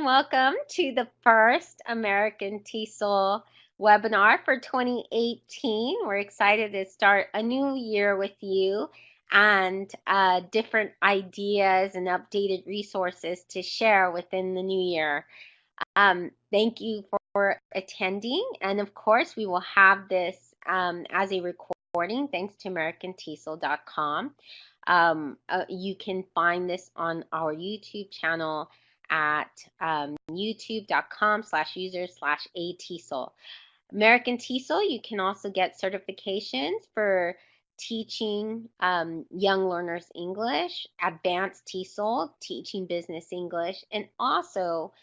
Welcome to the first American TESOL webinar for 2018. We're excited to start a new year with you and different ideas and updated resources to share within the new year. Thank you for attending. And of course, we will have this as a recording thanks to AmericanTESOL.com. You can find this on our YouTube channel at youtube.com/user/ATESOL. American TESOL, you can also get certifications for teaching young learners English, advanced TESOL, teaching business English, and also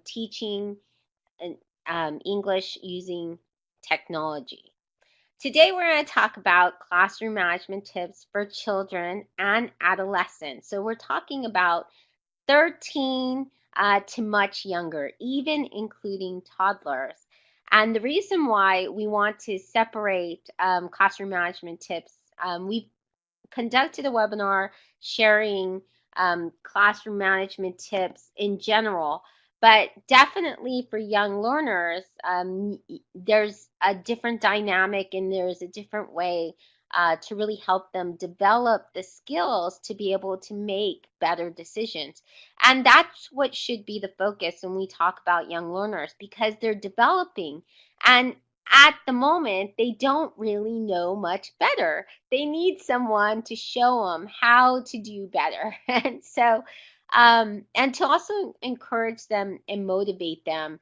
teaching English using technology. Today we're going to talk about classroom management tips for children and adolescents. So we're talking about 13 to much younger, even including toddlers. And the reason why we want to separate classroom management tips, we've conducted a webinar sharing classroom management tips in general, but definitely for young learners, there's a different dynamic and there's a different way to really help them develop the skills to be able to make better decisions. And that's what should be the focus when we talk about young learners, because they're developing, and at the moment they don't really know much better. They need someone to show them how to do better. And so and to also encourage them and motivate them.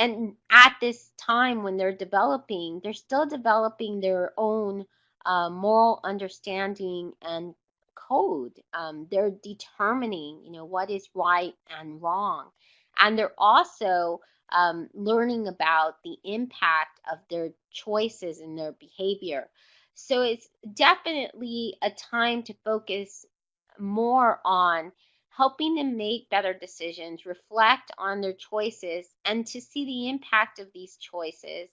And at this time when they're developing, they're still developing their own moral understanding and code. They're determining, what is right and wrong. And they're also learning about the impact of their choices and their behavior. So it's definitely a time to focus more on helping them make better decisions, reflect on their choices, and to see the impact of these choices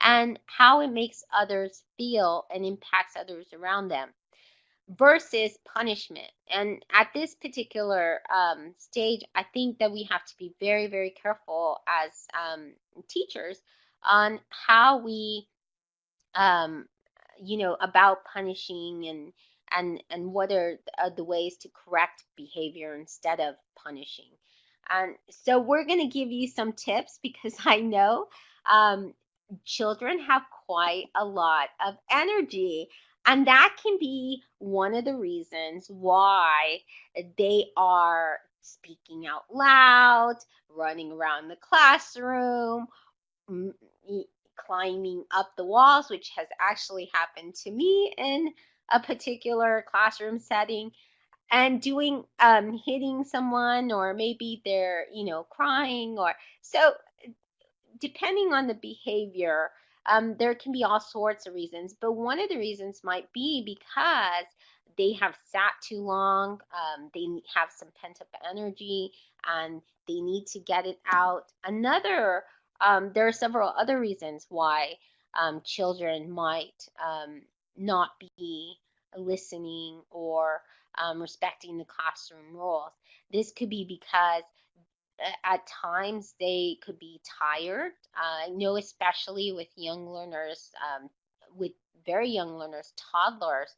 and how it makes others feel and impacts others around them versus punishment. And at this particular stage, I think that we have to be very, very careful as teachers on how we about punishing and what are the ways to correct behavior instead of punishing. And so we're going to give you some tips because I know children have quite a lot of energy, and that can be one of the reasons why they are speaking out loud, running around the classroom, climbing up the walls, which has actually happened to me in a particular classroom setting, and doing hitting someone, or maybe they're crying, or so depending on the behavior. There can be all sorts of reasons, but one of the reasons might be because they have sat too long, they have some pent up energy and they need to get it out. There are several other reasons why children might not be listening or respecting the classroom rules. This could be because at times they could be tired. I know, especially with young learners, with very young learners, toddlers,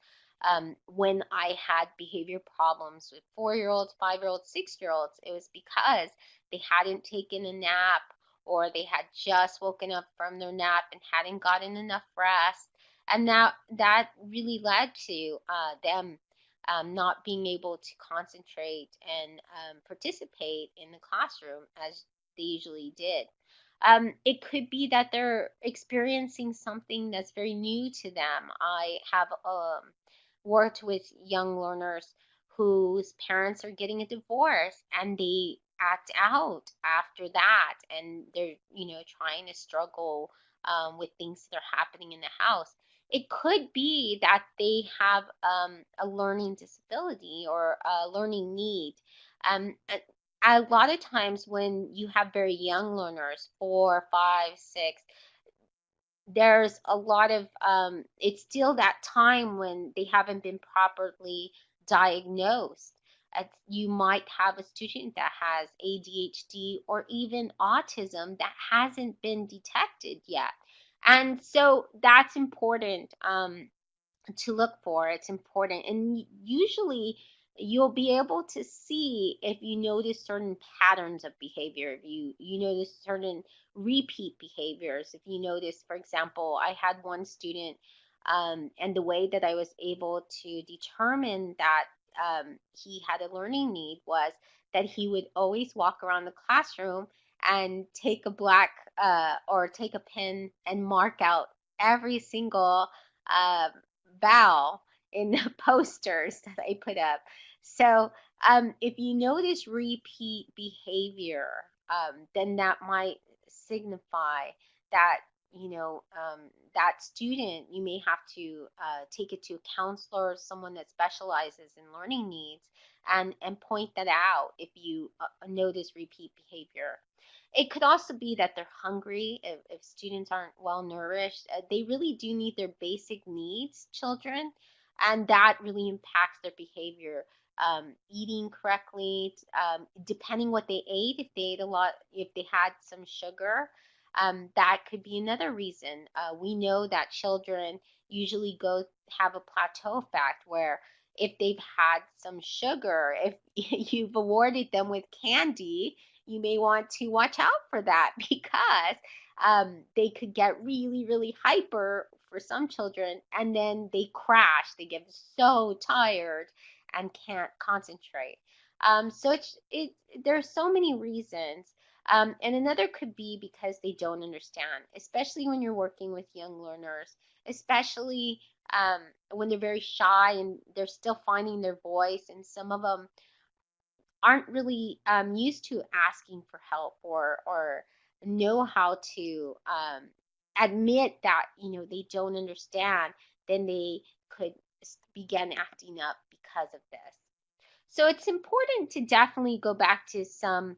when I had behavior problems with 4-year-olds, 5-year-olds, 6-year-olds, it was because they hadn't taken a nap, or they had just woken up from their nap and hadn't gotten enough rest. And that really led to them not being able to concentrate and participate in the classroom as they usually did. It could be that they're experiencing something that's very new to them. I have worked with young learners whose parents are getting a divorce, and they act out after that, and they're trying to struggle with things that are happening in the house. It could be that they have a learning disability or a learning need. A lot of times when you have very young learners, 4, 5, 6, there's a lot of it's still that time when they haven't been properly diagnosed. You might have a student that has ADHD or even autism that hasn't been detected yet. And so that's important to look for. It's important. And usually you'll be able to see if you notice certain patterns of behavior, if you notice certain repeat behaviors. If you notice, for example, I had one student, and the way that I was able to determine that he had a learning need was that he would always walk around the classroom and take a black or take a pen and mark out every single uh, vowel in the posters that I put up. So if you notice repeat behavior, then that might signify that that student, you may have to take it to a counselor or someone that specializes in learning needs and point that out if you notice repeat behavior. It could also be that they're hungry. If students aren't well nourished, they really do need their basic needs, children, and that really impacts their behavior. Eating correctly, depending what they ate, if they ate a lot, if they had some sugar, that could be another reason. We know that children usually go have a plateau effect where if they've had some sugar, if you've awarded them with candy, you may want to watch out for that because they could get really, really hyper for some children and then they crash. They get so tired and can't concentrate. So there's so many reasons. And another could be because they don't understand, especially when you're working with young learners, especially when they're very shy and they're still finding their voice. And some of them aren't really used to asking for help or know how to admit that they don't understand, then they could begin acting up because of this. So it's important to definitely go back to some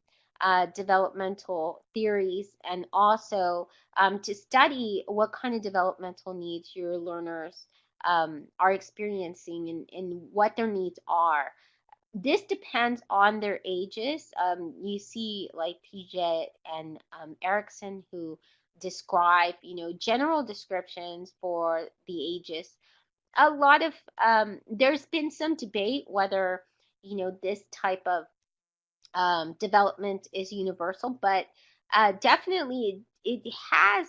developmental theories and also to study what kind of developmental needs your learners are experiencing and what their needs are. This depends on their ages. You see, like Piaget and Erickson, who describe, general descriptions for the ages. A lot of there's been some debate whether this type of development is universal, but definitely it has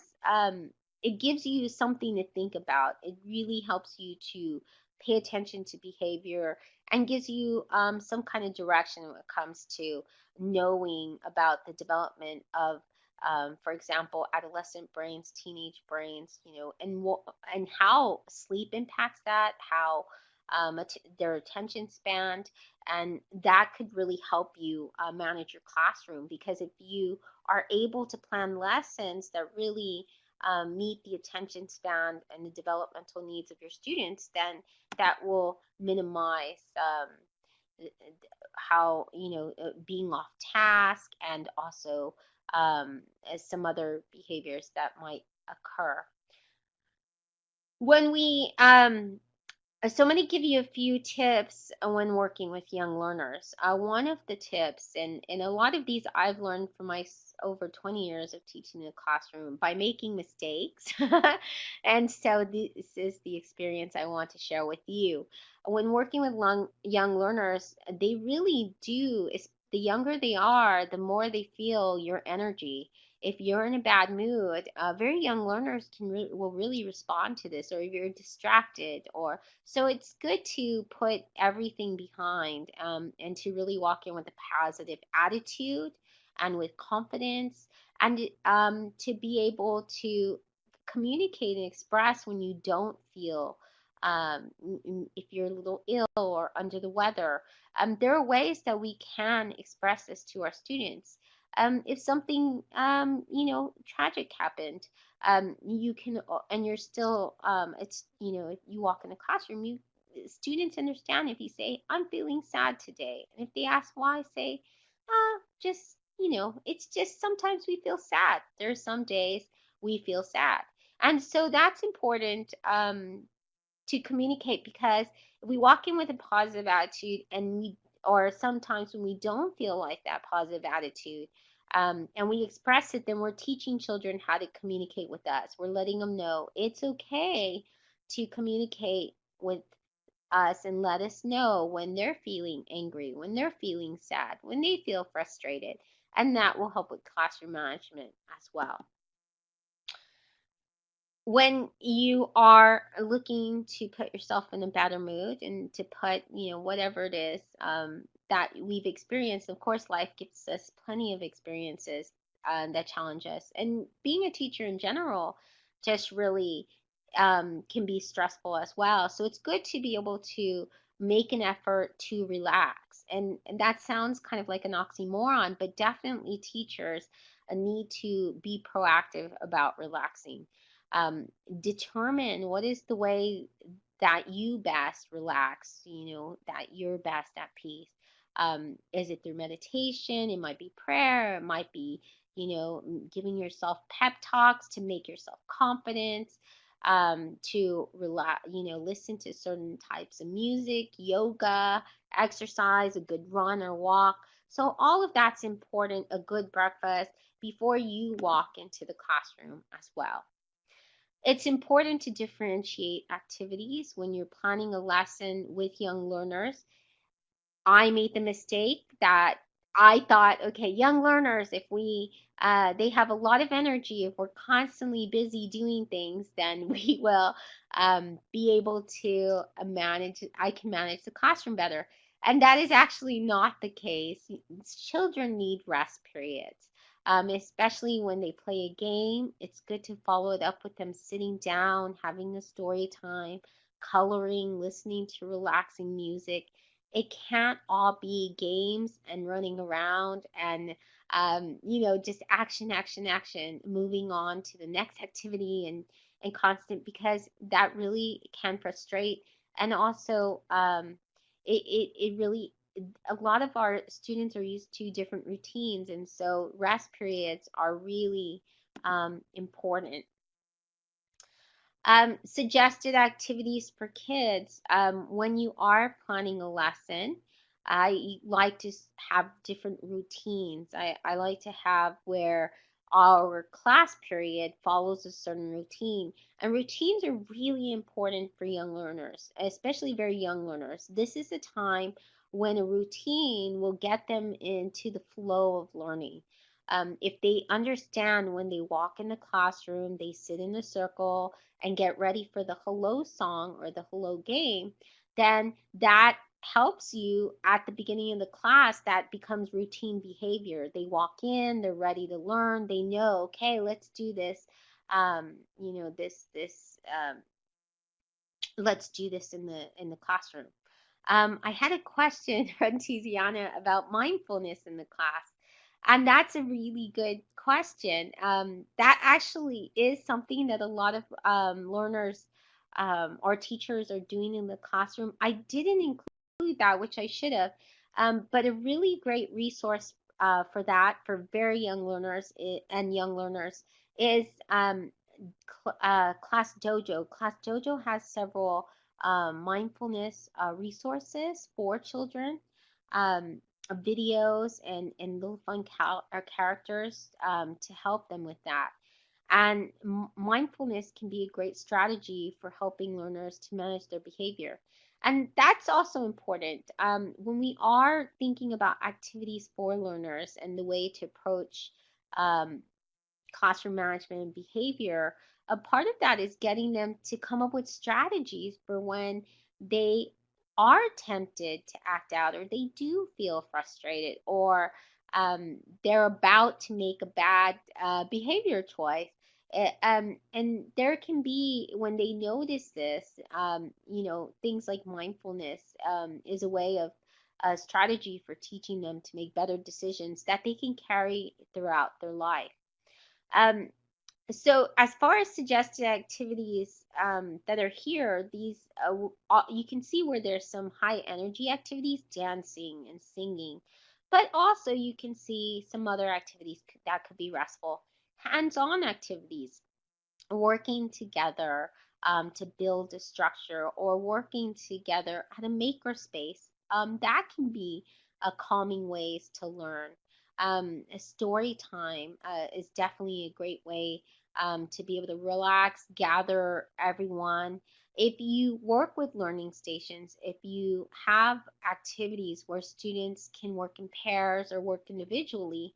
it gives you something to think about. It really helps you to pay attention to behavior and gives you some kind of direction when it comes to knowing about the development of for example, adolescent brains, teenage brains, and how sleep impacts that, how their attention span, and that could really help you manage your classroom, because if you are able to plan lessons that really meet the attention span and the developmental needs of your students, then that will minimize how being off task, and also as some other behaviors that might occur when we so I'm going to give you a few tips when working with young learners. One of the tips, and a lot of these I've learned from my over 20 years of teaching in the classroom by making mistakes. And so this is the experience I want to share with you. When working with young learners, they really do, the younger they are, the more they feel your energy. If you're in a bad mood, very young learners will really respond to this, or if you're distracted, or so it's good to put everything behind and to really walk in with a positive attitude and with confidence, and to be able to communicate and express when you don't feel if you're a little ill or under the weather. There are ways that we can express this to our students. If something tragic happened, you can, and you're still it's if you walk in a classroom, you students understand if you say, I'm feeling sad today, and if they ask why, say, just it's just sometimes we feel sad. There's some days we feel sad, and so that's important to communicate, because if we walk in with a positive attitude and or sometimes when we don't feel like that positive attitude, and we express it, then we're teaching children how to communicate with us. We're letting them know it's okay to communicate with us and let us know when they're feeling angry, when they're feeling sad, when they feel frustrated. And that will help with classroom management as well. When you are looking to put yourself in a better mood and to put, whatever it is that we've experienced, of course, life gives us plenty of experiences that challenge us. And being a teacher in general just really can be stressful as well. So it's good to be able to make an effort to relax. And that sounds kind of like an oxymoron, but definitely teachers need to be proactive about relaxing. um, Determine what is the way that you best relax, that you're best at peace. Is it through meditation? It might be prayer. It might be, giving yourself pep talks to make yourself confident, to relax, listen to certain types of music, yoga, exercise, a good run or walk. So all of that's important, a good breakfast before you walk into the classroom as well. It's important to differentiate activities when you're planning a lesson with young learners. I made the mistake that I thought, okay, young learners, if they have a lot of energy. If we're constantly busy doing things, then we will be able to I can manage the classroom better. And that is actually not the case. Children need rest periods, especially when they play a game. It's good to follow it up with them sitting down, having a story time, coloring, listening to relaxing music. It can't all be games and running around and just action, action, action, moving on to the next activity and constant, because that really can frustrate. And also, it really, a lot of our students are used to different routines, and so rest periods are really important. Suggested activities for kids. When you are planning a lesson, I like to have different routines. I like to have where our class period follows a certain routine. And routines are really important for young learners, especially very young learners. This is a time when a routine will get them into the flow of learning. If they understand when they walk in the classroom, they sit in a circle and get ready for the hello song or the hello game, then that helps you at the beginning of the class. That becomes routine behavior. They walk in, they're ready to learn, they know, okay, let's do this. Let's do this in the classroom. I had a question from Tiziana about mindfulness in the class, and that's a really good question. That actually is something that a lot of learners or teachers are doing in the classroom. I didn't include that, which I should have, but a really great resource for that for very young learners and young learners is Class Dojo. Class Dojo has several mindfulness resources for children, um, videos and little fun characters to help them with that. And mindfulness can be a great strategy for helping learners to manage their behavior. And that's also important. When we are thinking about activities for learners and the way to approach um, classroom management and behavior, a part of that is getting them to come up with strategies for when they are tempted to act out, or they do feel frustrated, or they're about to make a bad behavior choice. And there can be, when they notice this, things like mindfulness is a way of a strategy for teaching them to make better decisions that they can carry throughout their life. Um, so as far as suggested activities that are here, these you can see where there's some high energy activities, dancing and singing, but also you can see some other activities that could be restful. Hands-on activities, working together to build a structure, or working together at a maker space that can be a calming ways to learn. A story time is definitely a great way to be able to relax, gather everyone. If you work with learning stations, if you have activities where students can work in pairs or work individually,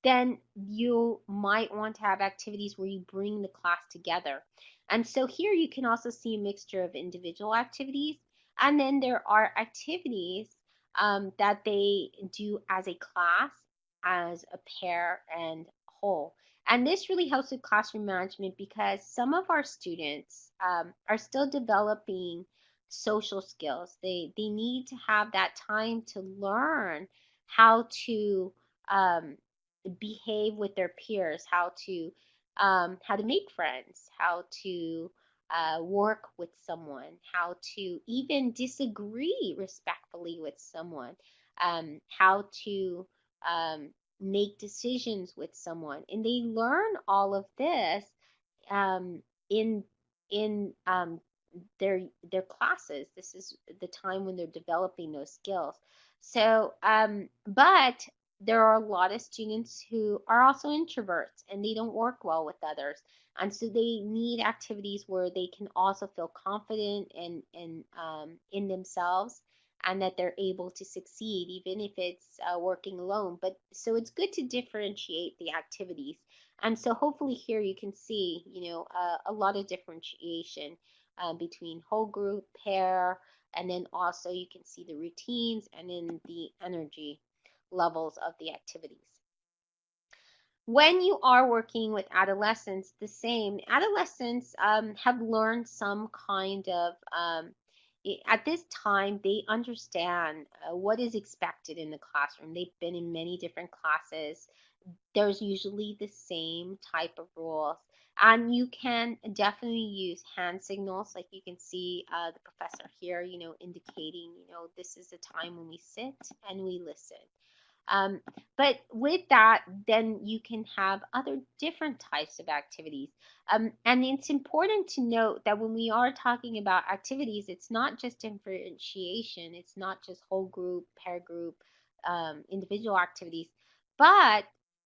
then you might want to have activities where you bring the class together. And so here you can also see a mixture of individual activities, and then there are activities that they do as a class, as a pair and whole. And this really helps with classroom management because some of our students are still developing social skills. They need to have that time to learn how to um, behave with their peers, how to make friends, how to work with someone, how to even disagree respectfully with someone, how to um, make decisions with someone, and they learn all of this um, in in their classes. This is the time when they're developing those skills. So, but there are a lot of students who are also introverts and they don't work well with others. And so they need activities where they can also feel confident and in themselves and that they're able to succeed, even if it's working alone. But so it's good to differentiate the activities. And so hopefully here you can see, a lot of differentiation between whole group, pair, and then also you can see the routines and then the energy levels of the activities. When you are working with adolescents, the same. Adolescents have learned some kind of, at this time, they understand what is expected in the classroom. They've been in many different classes. There's usually the same type of rules. And you can definitely use hand signals, like you can see the professor here, indicating, this is the time when we sit and we listen. Um, but with that, then you can have other different types of activities. And it's important to note that when we are talking about activities, it's not just differentiation, it's not just whole group, pair group, individual activities, but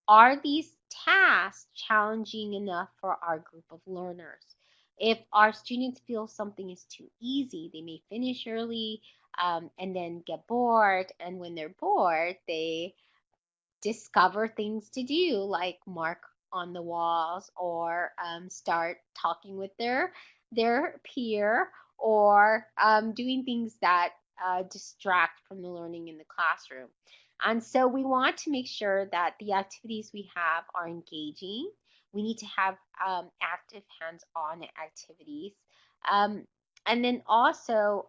are these tasks challenging enough for our group of learners? If our students feel something is too easy, they may finish early and then get bored. And when they're bored, they discover things to do, like mark on the walls or start talking with their peer or doing things that distract from the learning in the classroom. And so we want to make sure that the activities we have are engaging. We need to have active hands-on activities. Um, and then also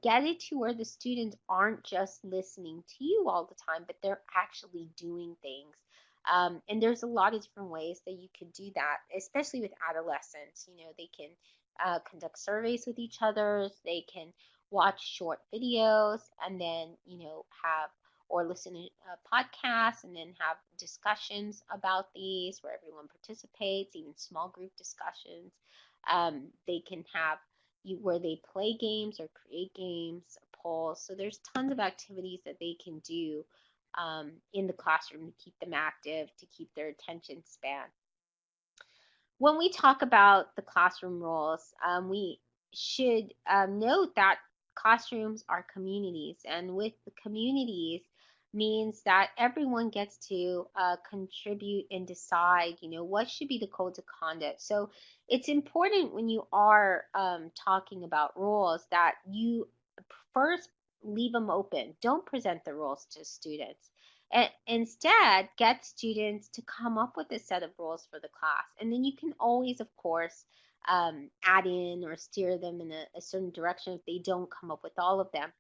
get it to where the students aren't just listening to you all the time, but they're actually doing things. And there's a lot of different ways that you could do that, especially with adolescents. They can conduct surveys with each other. They can watch short videos and then, have or listen to podcasts and then have discussions about these where everyone participates, even small group discussions. They can have where they play games or create games, polls. So there's tons of activities that they can do in the classroom to keep them active, to keep their attention span. When we talk about the classroom roles, we should note that classrooms are communities, and with the communities means that everyone gets to contribute and decide, what should be the codes of conduct. So it's important when you are talking about roles that you first leave them open. Don't present the roles to students. And instead, get students to come up with a set of rules for the class. And then you can always, of course, add in or steer them in a certain direction if they don't come up with all of them.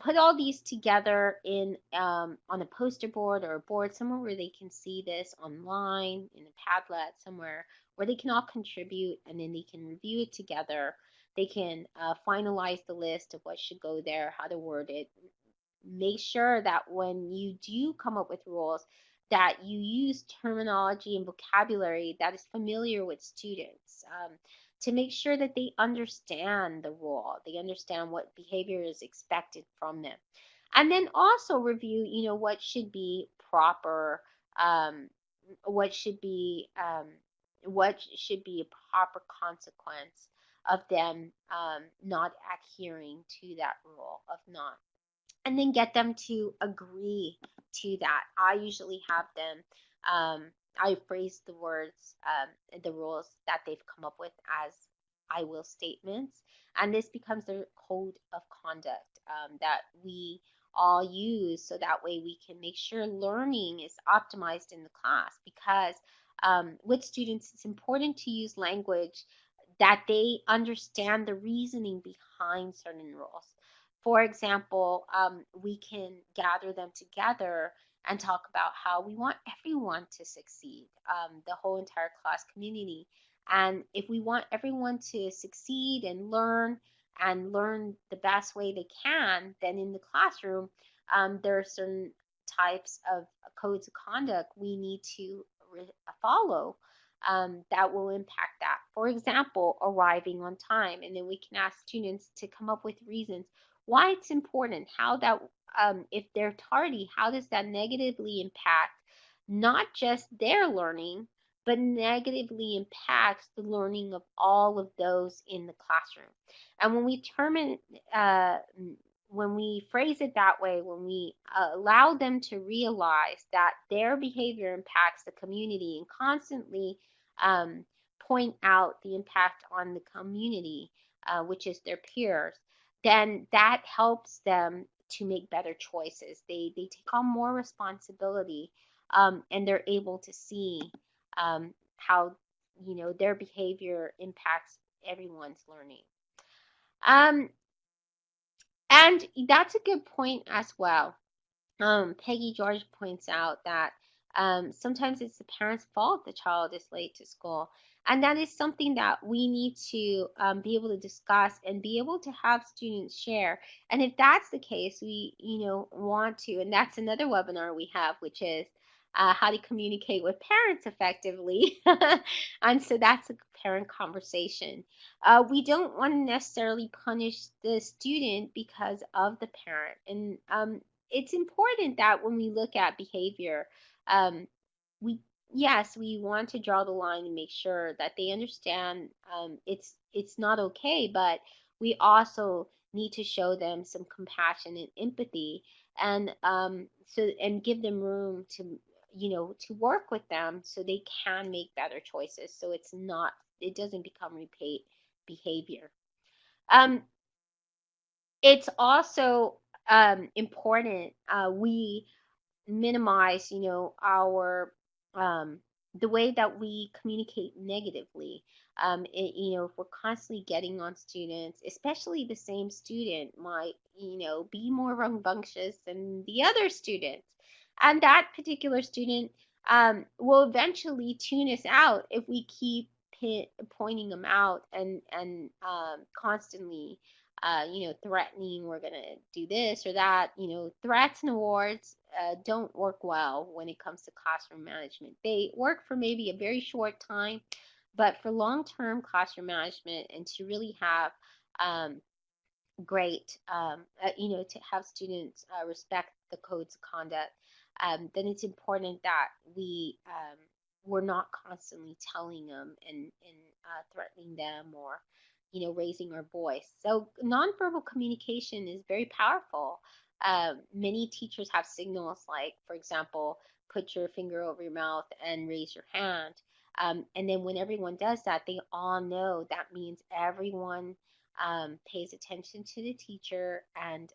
Put all these together in on a poster board or a board somewhere where they can see this online, in a Padlet, somewhere where they can all contribute and then they can review it together. They can finalize the list of what should go there, how to word it, make sure that when you do come up with rules that you use terminology and vocabulary that is familiar with students. to make sure that they understand the rule, they understand what behavior is expected from them. And then also review, what should be proper, um, what should be a proper consequence of them not adhering to that rule of not, and then get them to agree to that. I usually have them, I phrase the words, the rules that they've come up with as I will statements. And this becomes their code of conduct that we all use, so that way we can make sure learning is optimized in the class. Because with students, it's important to use language that they understand the reasoning behind certain rules. For example, we can gather them together and talk about how we want everyone to succeed, the whole entire class community. And if we want everyone to succeed and learn the best way they can, then in the classroom, there are certain types of codes of conduct we need to follow that will impact that. For example, arriving on time, and then we can ask students to come up with reasons why it's important, how that, if they're tardy, how does that negatively impact not just their learning, but negatively impacts the learning of all of those in the classroom. And uh, when we phrase it that way, when we allow them to realize that their behavior impacts the community and constantly um, point out the impact on the community, which is their peers, then that helps them to make better choices. They take on more responsibility, and they're able to see how their behavior impacts everyone's learning. Um, and that's a good point as well. Peggy George points out that sometimes it's the parent's fault the child is late to school. And that is something that we need to be able to discuss and be able to have students share. And if that's the case, we, want to, and that's another webinar we have, which is how to communicate with parents effectively. And so that's a parent conversation. We don't want to necessarily punish the student because of the parent. And it's important that when we look at behavior, um, we yes, we want to draw the line and make sure that they understand it's not okay, but we also need to show them some compassion and empathy, and and give them room to to work with them so they can make better choices. So it doesn't become repeat behavior. Um, it's also important we minimize, um, the way that we communicate negatively. If we're constantly getting on students, especially the same student might, be more rambunctious than the other students. And that particular student will eventually tune us out if we keep pointing them out and constantly threatening we're going to do this or that. Threats and awards don't work well when it comes to classroom management. They work for maybe a very short time, but for long-term classroom management and to really have um, great, to have students respect the codes of conduct, then it's important that we're not constantly telling them and threatening them or, raising our voice. So nonverbal communication is very powerful. Many teachers have signals like, for example, put your finger over your mouth and raise your hand. And then when everyone does that, they all know that means everyone pays attention to the teacher and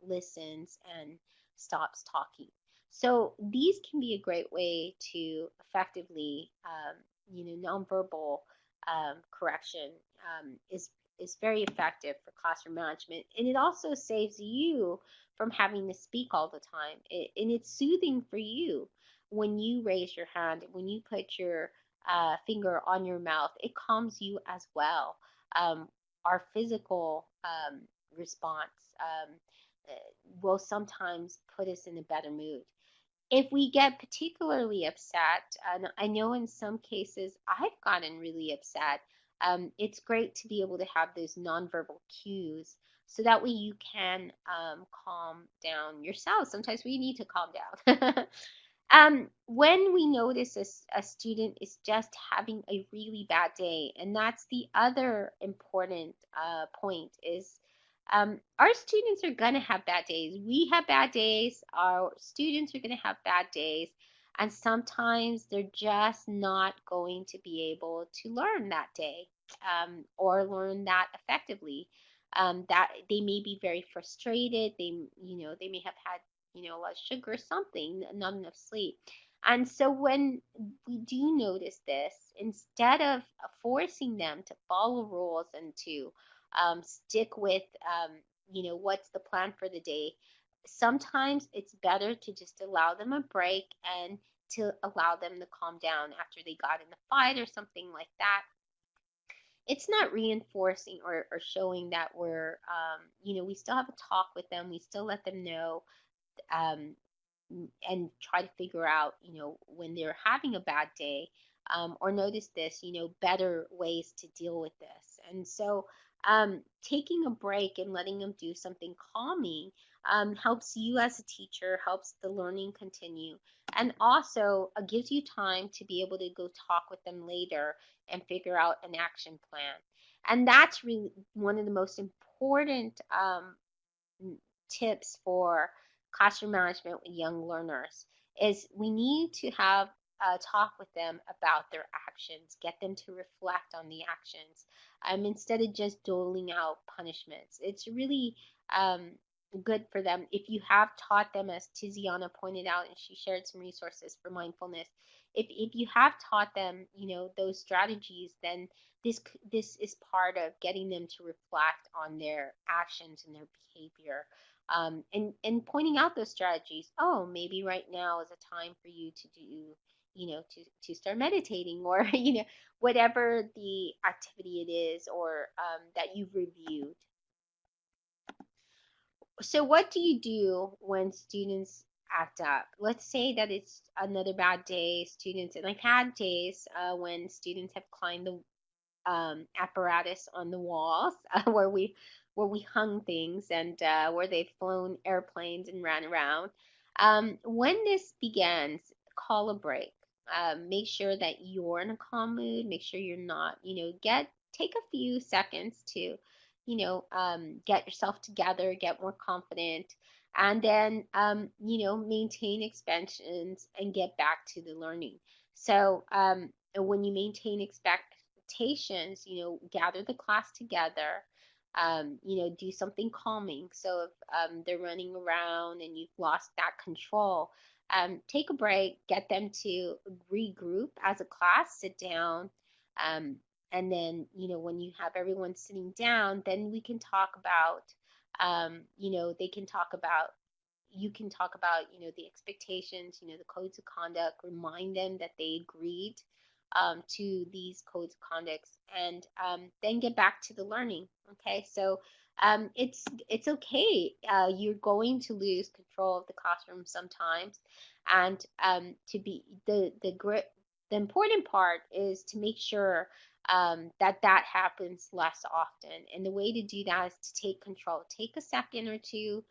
listens and stops talking. So these can be a great way to effectively, nonverbal correction is very effective for classroom management, and it also saves you from having to speak all the time. And it's soothing for you when you raise your hand, when you put your finger on your mouth. It calms you as well. Our physical response uh, will sometimes put us in a better mood. If we get particularly upset, and I know in some cases I've gotten really upset, it's great to be able to have those nonverbal cues so that way you can calm down yourself. Sometimes we need to calm down. When we notice a student is just having a really bad day, and that's the other important point is our students are going to have bad days. We have bad days. Our students are going to have bad days. And sometimes they're just not going to be able to learn that day or learn that effectively. That they may be very frustrated. They may have had a lot of sugar or something, not enough sleep. And so when we do notice this, instead of forcing them to follow rules and to stick with, what's the plan for the day, sometimes it's better to just allow them a break and to allow them to calm down after they got in a fight or something like that. It's not reinforcing or showing that we still have a talk with them. We still let them know um, and try to figure out, when they're having a bad day, or notice this, better ways to deal with this. And so, taking a break and letting them do something calming helps you as a teacher, helps the learning continue, and also gives you time to be able to go talk with them later and figure out an action plan. And that's really one of the most important tips for classroom management with young learners is we need to have a talk with them about their actions, get them to reflect on the actions instead of just doling out punishments. It's really good for them if you have taught them, as Tiziana pointed out, and she shared some resources for mindfulness. If you have taught them, those strategies, then this is part of getting them to reflect on their actions and their behavior, and pointing out those strategies. Oh, maybe right now is a time for you to do, to start meditating, or whatever the activity it is, or that you've reviewed. So what do you do when students act up? Let's say that it's another bad day. Students, and I've had days when students have climbed the apparatus on the walls where we hung things, and where they've flown airplanes and ran around. When this begins, call a break. Make sure that you're in a calm mood. Make sure you're not, take a few seconds to, get yourself together, get more confident, and then, maintain expansions and get back to the learning. So when you maintain expectations, gather the class together, do something calming. So if they're running around and you've lost that control, take a break, get them to regroup as a class, sit down. And then, when you have everyone sitting down, then we can talk about, they can talk about, you can talk about, the expectations, the codes of conduct, remind them that they agreed to these codes of conduct, and then get back to the learning. Okay, so it's okay. You're going to lose control of the classroom sometimes, and to be the important part is to make sure that happens less often. And the way to do that is to take control. Take a second or two,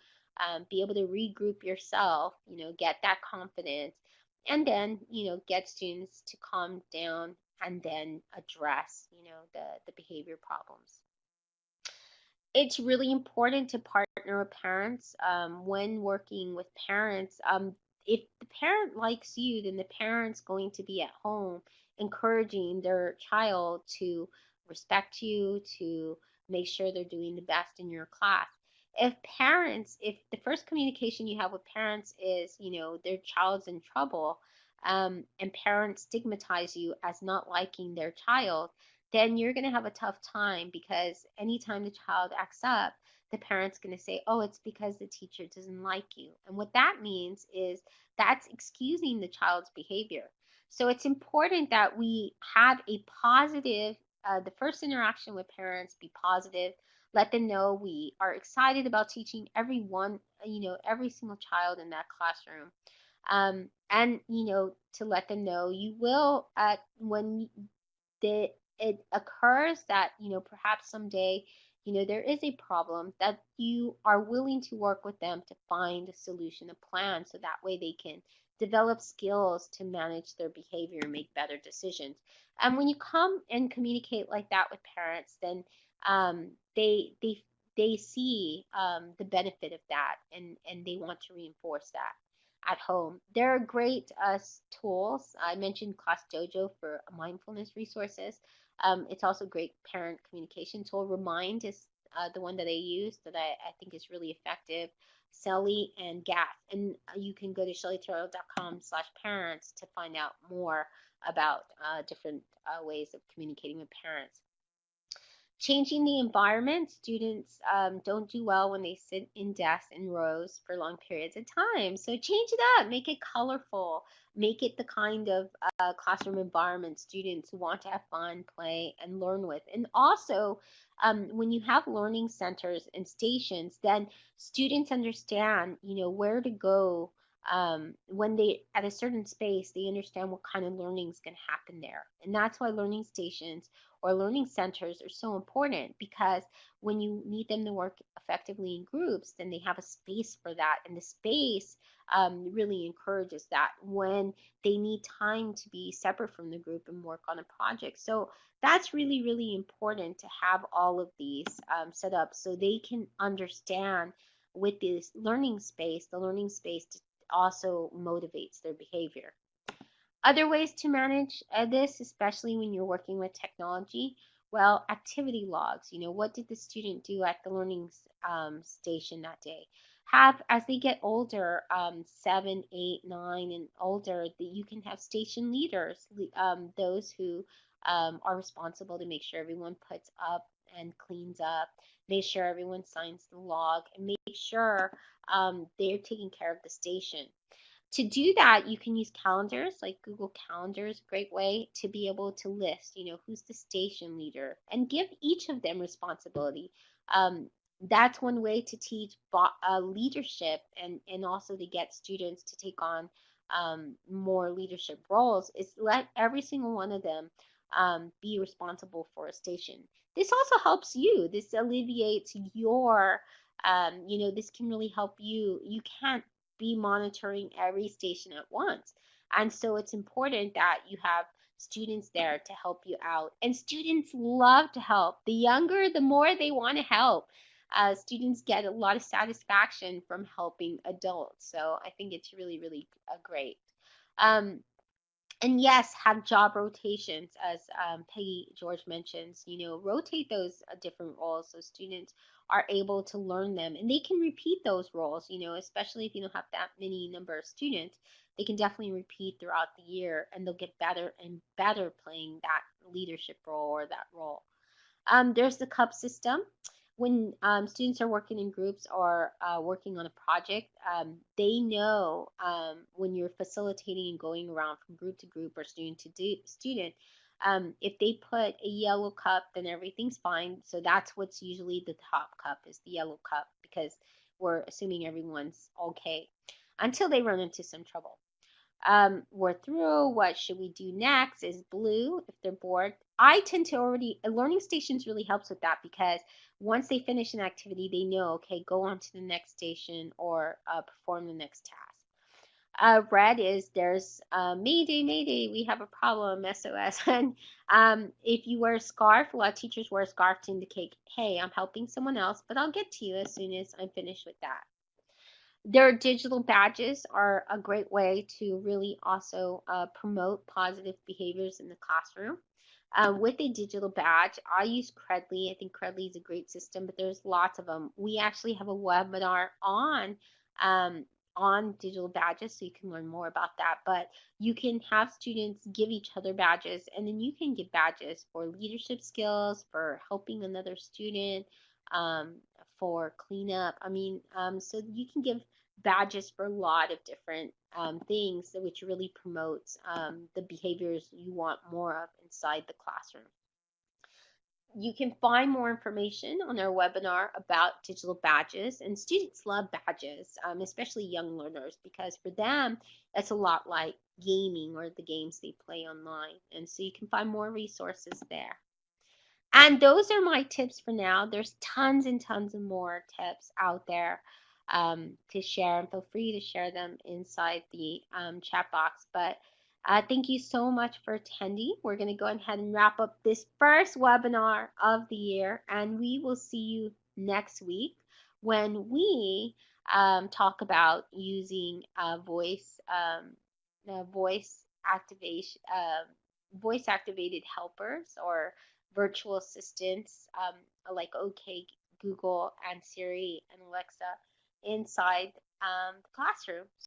be able to regroup yourself, get that confidence, and then, get students to calm down and then address, the behavior problems. It's really important to partner with parents when working with parents. If the parent likes you, then the parent's going to be at home encouraging their child to respect you, to make sure they're doing the best in your class. If the first communication you have with parents is, their child's in trouble, and parents stigmatize you as not liking their child, then you're going to have a tough time, because anytime the child acts up, the parent's going to say, oh, it's because the teacher doesn't like you. And what that means is that's excusing the child's behavior. So it's important that we have a positive, the first interaction with parents be positive. Let them know we are excited about teaching everyone, every single child in that classroom. And, to let them know you will, when the it occurs that, perhaps someday, there is a problem that you are willing to work with them to find a solution, a plan, so that way they can develop skills to manage their behavior and make better decisions. And when you come and communicate like that with parents, then um, they they they see the benefit of that, and they want to reinforce that at home. There are great tools. I mentioned Class Dojo for mindfulness resources. It's also a great parent communication tool. Remind is the one that I use that I think is really effective. Selly and Gath. And you can go to shellyturtle.com/parents to find out more about different ways of communicating with parents. Changing the environment, students don't do well when they sit in desks in rows for long periods of time. So change it up, make it colorful, make it the kind of classroom environment students want to have fun, play, and learn with. And also, when you have learning centers and stations, then students understand, where to go. When they at a certain space, they understand what kind of learning is going to happen there. And that's why learning stations or learning centers are so important, because when you need them to work effectively in groups, then they have a space for that. And the space really encourages that when they need time to be separate from the group and work on a project. So that's really, really important to have all of these set up so they can understand with this learning space, the learning space also motivates their behavior. Other ways to manage this, especially when you're working with technology, well, activity logs. What did the student do at the learning station that day? Have, as they get older, 7, 8, 9, and older, that you can have station leaders, those who are responsible to make sure everyone puts up and cleans up, make sure everyone signs the log, and make sure they're taking care of the station. To do that, you can use calendars, like Google Calendar is a great way to be able to list, who's the station leader, and give each of them responsibility. That's one way to teach leadership, and also to get students to take on more leadership roles, is let every single one of them be responsible for a station. This also helps you. This alleviates your, this can really help you. You can't be monitoring every station at once. And so it's important that you have students there to help you out. And students love to help. The younger, the more they want to help. Students get a lot of satisfaction from helping adults. So I think it's really, really great. And yes, have job rotations, as Peggy George mentions. Rotate those different roles so students are able to learn them, and they can repeat those roles. Especially if you don't have that many number of students, they can definitely repeat throughout the year, and they'll get better and better playing that leadership role or that role. There's the cup system. When students are working in groups or working on a project, they know when you're facilitating and going around from group to group or student to student, if they put a yellow cup, then everything's fine. So that's what's usually the top cup, is the yellow cup, because we're assuming everyone's okay until they run into some trouble. We're through. What should we do next is blue if they're bored. I tend to already, learning stations really helps with that, because once they finish an activity, they know, okay, go on to the next station or perform the next task. Red is there's Mayday, Mayday, we have a problem, SOS. And if you wear a scarf, a lot of teachers wear a scarf to indicate, hey, I'm helping someone else, but I'll get to you as soon as I'm finished with that. Their digital badges are a great way to really also promote positive behaviors in the classroom. With a digital badge, I use Credly. I think Credly is a great system, but there's lots of them. We actually have a webinar on digital badges, so you can learn more about that. But you can have students give each other badges, and then you can give badges for leadership skills, for helping another student, um, for cleanup. So you can give badges for a lot of different things, which really promotes the behaviors you want more of inside the classroom. You can find more information on our webinar about digital badges, and students love badges, especially young learners, because for them, it's a lot like gaming or the games they play online. And so you can find more resources there. And those are my tips for now. There's tons and tons of more tips out there to share, and feel free to share them inside the chat box. But thank you so much for attending. We're going to go ahead and wrap up this first webinar of the year, and we will see you next week when we talk about using voice activation, voice activated helpers or virtual assistants like OK, Google, and Siri and Alexa inside the classroom.